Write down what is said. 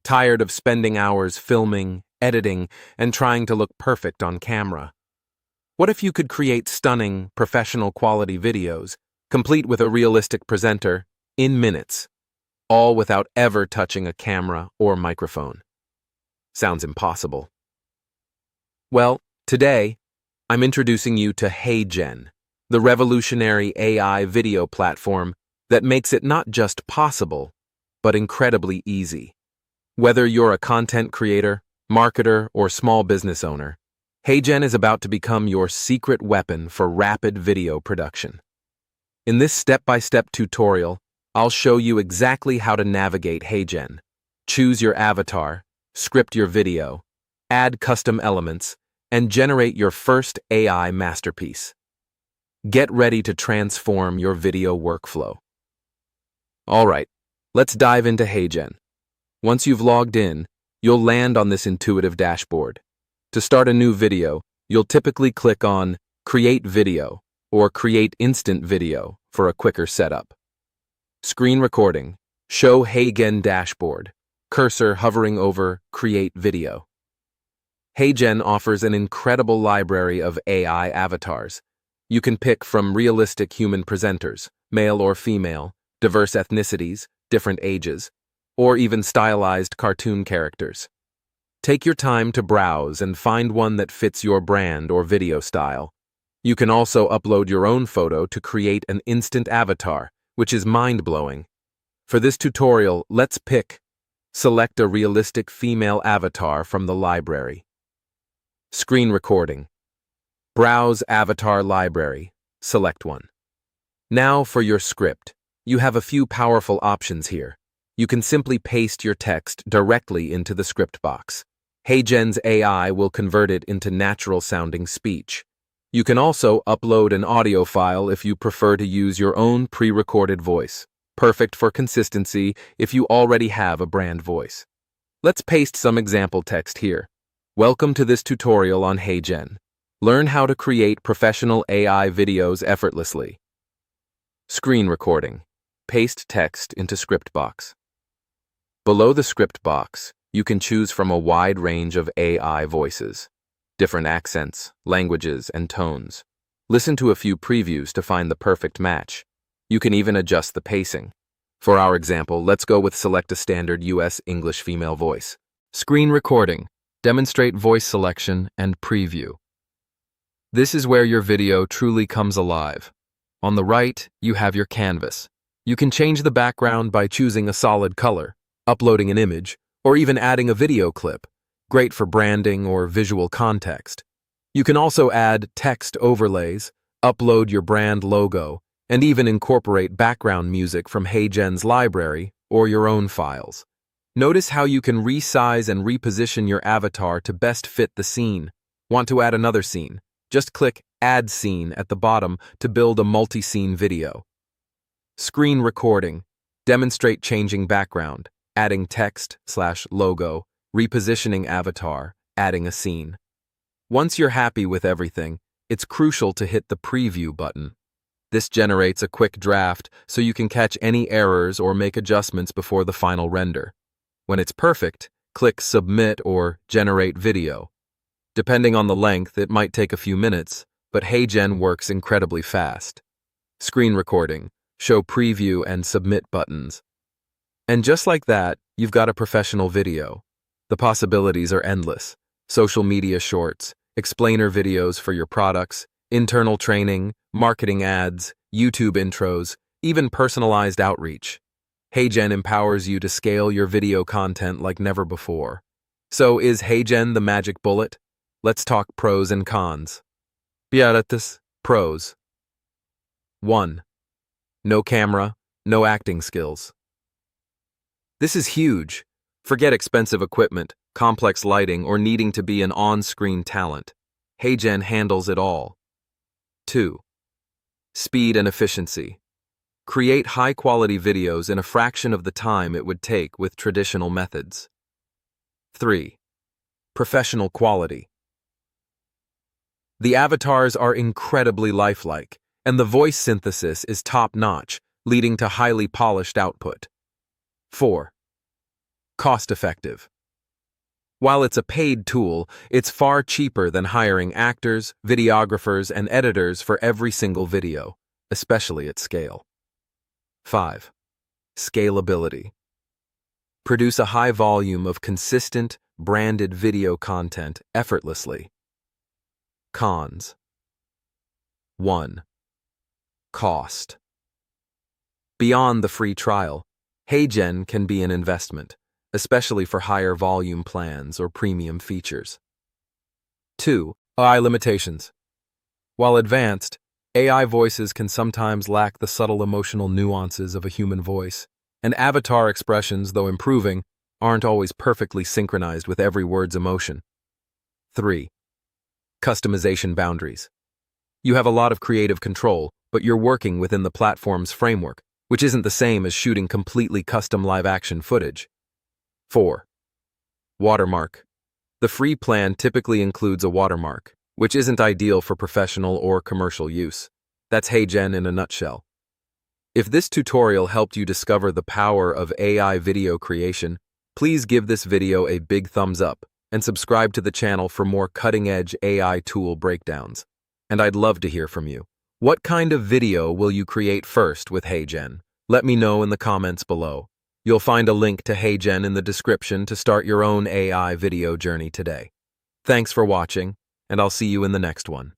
Tired of spending hours filming, editing, and trying to look perfect on camera? What if you could create stunning, professional quality videos, complete with a realistic presenter, in minutes, all without ever touching a camera or microphone? Sounds impossible. Well, today, I'm introducing you to HeyGen, the revolutionary AI video platform that makes it not just possible, but incredibly easy. Whether you're a content creator, marketer, or small business owner, HeyGen is about to become your secret weapon for rapid video production. In this step-by-step tutorial, I'll show you exactly how to navigate HeyGen, choose your avatar, script your video, add custom elements, and generate your first AI masterpiece. Get ready to transform your video workflow. All right, let's dive into HeyGen. Once you've logged in, you'll land on this intuitive dashboard. To start a new video, you'll typically click on Create Video or Create Instant Video for a quicker setup. Screen recording, show HeyGen dashboard, cursor hovering over Create Video. HeyGen offers an incredible library of AI avatars. You can pick from realistic human presenters, male or female, diverse ethnicities, different ages, or even stylized cartoon characters. Take your time to browse and find one that fits your brand or video style. You can also upload your own photo to create an instant avatar, which is mind-blowing. For this tutorial, let's select a realistic female avatar from the library. Screen recording. Browse avatar library, select one. Now for your script. You have a few powerful options here. You can simply paste your text directly into the script box. HeyGen's AI will convert it into natural-sounding speech. You can also upload an audio file if you prefer to use your own pre-recorded voice. Perfect for consistency if you already have a brand voice. Let's paste some example text here. Welcome to this tutorial on HeyGen. Learn how to create professional AI videos effortlessly. Screen recording. Paste text into script box. Below the script box, you can choose from a wide range of AI voices, different accents, languages, and tones. Listen to a few previews to find the perfect match. You can even adjust the pacing. For our example, let's go with select a standard US English female voice. Screen recording. Demonstrate voice selection and preview. This is where your video truly comes alive. On the right, you have your canvas. You can change the background by choosing a solid color, uploading an image, or even adding a video clip, great for branding or visual context. You can also add text overlays, upload your brand logo, and even incorporate background music from HeyGen's library or your own files. Notice how you can resize and reposition your avatar to best fit the scene. Want to add another scene? Just click Add Scene at the bottom to build a multi-scene video. Screen recording. Demonstrate changing background, adding text/logo, repositioning avatar, adding a scene. Once you're happy with everything, it's crucial to hit the preview button. This generates a quick draft so you can catch any errors or make adjustments before the final render. When it's perfect, click Submit or Generate Video. Depending on the length, it might take a few minutes, but HeyGen works incredibly fast. Screen recording. Show preview and submit buttons. And just like that, you've got a professional video. The possibilities are endless. Social media shorts, explainer videos for your products, internal training, marketing ads, YouTube intros, even personalized outreach. HeyGen empowers you to scale your video content like never before. So is HeyGen the magic bullet? Let's talk pros and cons. Pros. 1. No camera, no acting skills. This is huge. Forget expensive equipment, complex lighting, or needing to be an on-screen talent. HeyGen handles it all. 2. Speed and efficiency. Create high-quality videos in a fraction of the time it would take with traditional methods. 3. Professional quality. The avatars are incredibly lifelike, and the voice synthesis is top-notch, leading to highly polished output. 4. Cost-effective. While it's a paid tool, it's far cheaper than hiring actors, videographers, and editors for every single video, especially at scale. 5. Scalability. Produce a high volume of consistent, branded video content effortlessly. Cons. 1. Cost. Beyond the free trial, HeyGen can be an investment, especially for higher volume plans or premium features. 2. AI limitations. While advanced, AI voices can sometimes lack the subtle emotional nuances of a human voice, and avatar expressions, though improving, aren't always perfectly synchronized with every word's emotion. 3. Customization boundaries. You have a lot of creative control, but you're working within the platform's framework, which isn't the same as shooting completely custom live-action footage. 4. Watermark. The free plan typically includes a watermark, which isn't ideal for professional or commercial use. That's HeyGen in a nutshell. If this tutorial helped you discover the power of AI video creation, please give this video a big thumbs up and subscribe to the channel for more cutting-edge AI tool breakdowns. And I'd love to hear from you. What kind of video will you create first with HeyGen? Let me know in the comments below. You'll find a link to HeyGen in the description to start your own AI video journey today. Thanks for watching, and I'll see you in the next one.